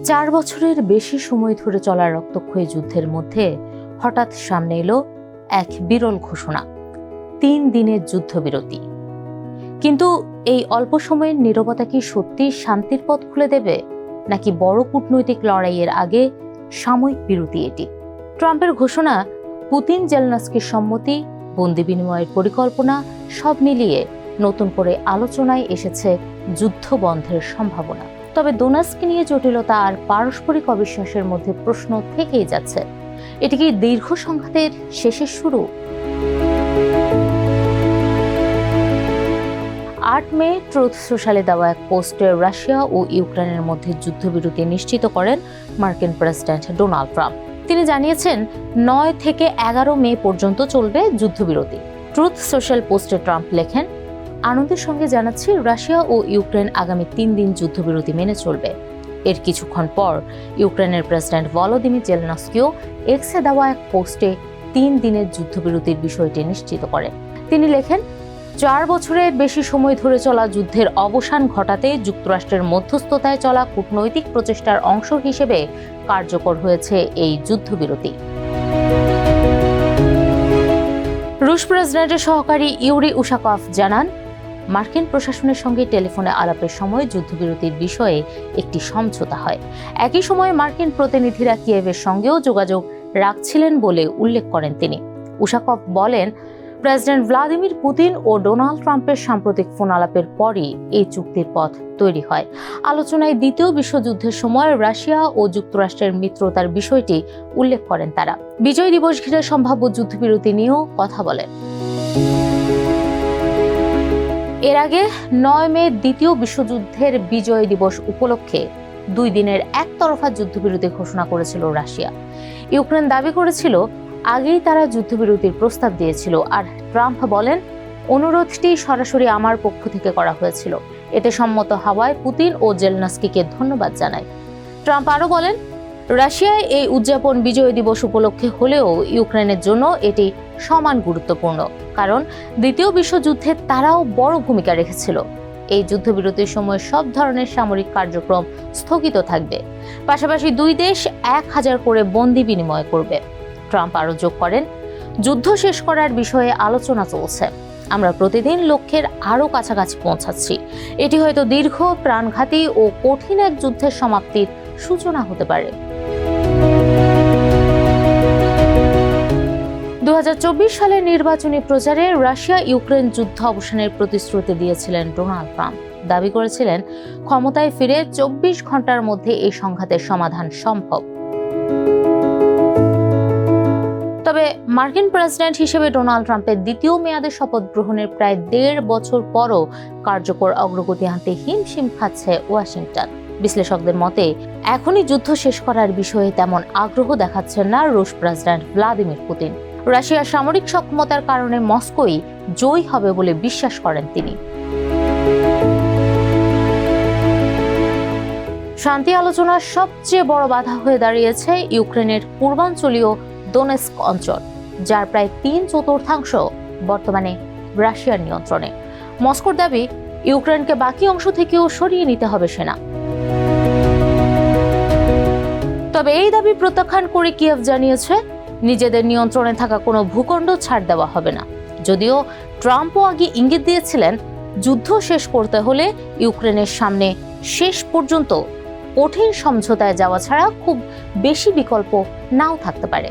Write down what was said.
4 বছরের বেশি সময় ধরে চলা রক্তক্ষয়ী যুদ্ধের মধ্যে হঠাৎ সামনে এলো এক বিরল ঘোষণা, 3 দিনের যুদ্ধবিরতি। কিন্তু এই অল্প সময়ের নীরবতা কি সত্যি শান্তির পথ খুলে দেবে, নাকি বড় কূটনৈতিক লড়াইয়ের আগে সাময়িক বিরতি এটি? ট্রাম্পের ঘোষণা, পুতিন জেলনাস্কির সম্মতি, বন্দি বিনিময়ের পরিকল্পনা সব মিলিয়ে নতুন করে আলোচনায় এসেছে যুদ্ধ বন্ধের সম্ভাবনা। তবে ডোনাস্কি নিয়ে জটিলতা আর পারস্পরিক অবিশ্বাসের মধ্যে প্রশ্ন থেকেই যাচ্ছে। এটি কি দীর্ঘ সংঘাতের শেষের শুরু? 8 মে ট্রুথ সোশ্যালে দেওয়া এক পোস্টে রাশিয়া ও ইউক্রেনের মধ্যে যুদ্ধবিরতি নিশ্চিত করেন মার্কিন প্রেসিডেন্ট ডোনাল্ড ট্রাম্প। তিনি জানিয়েছেন 9 থেকে 11 মে পর্যন্ত চলবে যুদ্ধবিরতি। ট্রুথ সোশ্যাল পোস্টে ট্রাম্প লেখেন, আনন্দের সঙ্গে জানাচ্ছি রাশিয়া ও ইউক্রেন আগামী 3 দিন যুদ্ধবিরতি মেনে চলবে। এর কিছুক্ষণ পর ইউক্রেনের প্রেসিডেন্ট ভলোদিমির জেলনাস্কিও এক্সে দেওয়া এক পোস্টে 3 দিনের যুদ্ধবিরতির বিষয়টি নিশ্চিত করেন। তিনি লেখেন, 4 বছরের বেশি সময় ধরে চলা যুদ্ধের অবসান ঘটাতে যুক্তরাষ্ট্রের মধ্যস্থতায় চলা কূটনৈতিক প্রচেষ্টার অংশ হিসেবে কার্যকর হয়েছে এই যুদ্ধবিরতি। রুশ প্রেসিডেন্টের সহকারী ইউরি উশাকভ জানান, মার্কিন প্রশাসনের সঙ্গে টেলিফোনে আলাপের সময় যুদ্ধবিরতির বিষয়ে একটি সমঝোতা হয়। একই সময়ে মার্কিন প্রতিনিধিরা কিয়েভের সঙ্গেও যোগাযোগ রাখছিলেন বলে উল্লেখ করেন তিনি। উশাকভ বলেন, প্রেসিডেন্ট ভ্লাদিমির পুতিন ও ডোনাল্ড ট্রাম্পের সাম্প্রতিক ফোন আলাপের পরই এই চুক্তির পথ তৈরি হয়। আলোচনায় দ্বিতীয় বিশ্বযুদ্ধের সময় রাশিয়া ও যুক্তরাষ্ট্রের মিত্রতার বিষয়টি উল্লেখ করেন তারা। বিজয় দিবস ঘিরে সম্ভাব্য যুদ্ধবিরতি নিয়েও কথা বলেন। এর আগে 9 মে দ্বিতীয় বিশ্বযুদ্ধের বিজয় দিবস উপলক্ষে 2 দিনের একতরফা যুদ্ধবিরতি ঘোষণা করেছিল রাশিয়া। ইউক্রেন দাবি করেছিল আগেই তারা যুদ্ধবিরতির প্রস্তাব দিয়েছিল, আর ট্রাম্প বলেন, অনুরোধটি সরাসরি আমার পক্ষ থেকে করা হয়েছিল। এতে সম্মত হওয়ায় পুতিন ও জেলনাস্কিকে ধন্যবাদ জানায়। ট্রাম্প আরও বলেন, রাশিয়ায় এই উদযাপন বিজয় দিবস উপলক্ষে হলেও ইউক্রেনের জন্য এটি সমান গুরুত্বপূর্ণ, কারণ দ্বিতীয় বিশ্বযুদ্ধে তারাও বড় ভূমিকা রেখেছিল। এই যুদ্ধবিরতির সময় সব ধরনের সামরিক কার্যক্রম স্থগিত থাকবে। পাশাপাশি 2 দেশ 1000 করে বন্দি বিনিময় করবে। ট্রাম্প আরও যোগ করেন, যুদ্ধ শেষ করার বিষয়ে আলোচনা চলছে। আমরা প্রতিদিন লক্ষ্যের আরও কাছাকাছি পৌঁছাচ্ছি। এটি হয়তো দীর্ঘ, প্রাণঘাতী ও কঠিন এক যুদ্ধের সমাপ্তির সূচনা হতে পারে। 2024 সালের নির্বাচনী প্রচারে রাশিয়া ইউক্রেন যুদ্ধ অবসানের প্রতিশ্রুতি দিয়েছিলেন ডোনাল্ড ট্রাম্প। দাবি করেছিলেন, ক্ষমতায় ফিরে 24 ঘন্টার মধ্যে এই সংঘাতের সমাধান সম্ভব। তবে মার্কিন প্রেসিডেন্ট হিসেবে ডোনাল্ড ট্রাম্পের দ্বিতীয় মেয়াদে শপথ গ্রহণের প্রায় 1.5 বছর পরও কার্যকর অগ্রগতি আনতে হিমশিম খাচ্ছে ওয়াশিংটন। বিশ্লেষকদের মতে এখনই যুদ্ধ শেষ করার বিষয়ে তেমন আগ্রহ দেখাচ্ছেন না রুশ প্রেসিডেন্ট ভ্লাদিমির পুতিন। রাশিয়ার সামরিক সক্ষমতার কারণে মস্কোই জয়ী হবে বলে বিশ্বাস করেন তিনি। শান্তি আলোচনার সবচেয়ে বড় বাধা হয়ে দাঁড়িয়েছে ইউক্রেনের পূর্বাঞ্চলীয় ডোনেস্ক অঞ্চল, যার প্রায় 3/4 বর্তমানে রাশিয়ার নিয়ন্ত্রণে। মস্কোর দাবি, ইউক্রেনকে বাকি অংশ থেকেও সরিয়ে নিতে হবে সেনা। তবে এই দাবি প্রত্যাখ্যান করে কিয়েভ জানিয়েছে, নিজেদের নিয়ন্ত্রণে থাকা কোনো ভূখণ্ড ছাড় দেওয়া হবে না। যদিও ট্রাম্পও আগে ইঙ্গিত দিয়েছিলেন, যুদ্ধ শেষ করতে হলে ইউক্রেনের সামনে শেষ পর্যন্ত কঠিন সমঝোতায় যাওয়া ছাড়া খুব বেশি বিকল্প নাও থাকতে পারে।